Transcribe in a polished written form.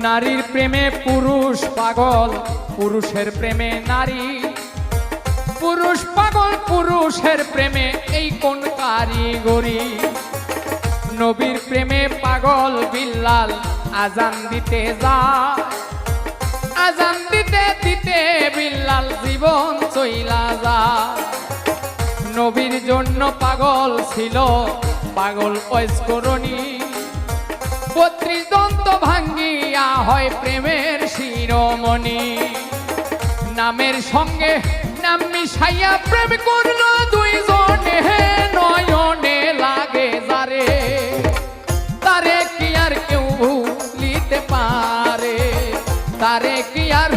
নারীর প্রেমে পুরুষ পাগল, পুরুষের প্রেমে নারী। পুরুষ পাগল পুরুষের প্রেমে, এই কোন কারিগরি। নবীর প্রেমে পাগল বিল্লাল, আজান দিতে যায়। আজান দিতে দিতে বিল্লাল জীবন চইলা যায়। নবীর জন্য পাগল ছিল পাগল ঐস্করণী। 32 দন্ত ভাঙ্গিয়া হয় প্রেমের শিরোমণি। নামের সঙ্গে নাম মিশাইয়া প্রেম করলো দুইজনে, নয়নে লাগে যারে, তারে কি আর কেউ ভুলিতে পারে, তারে কি আর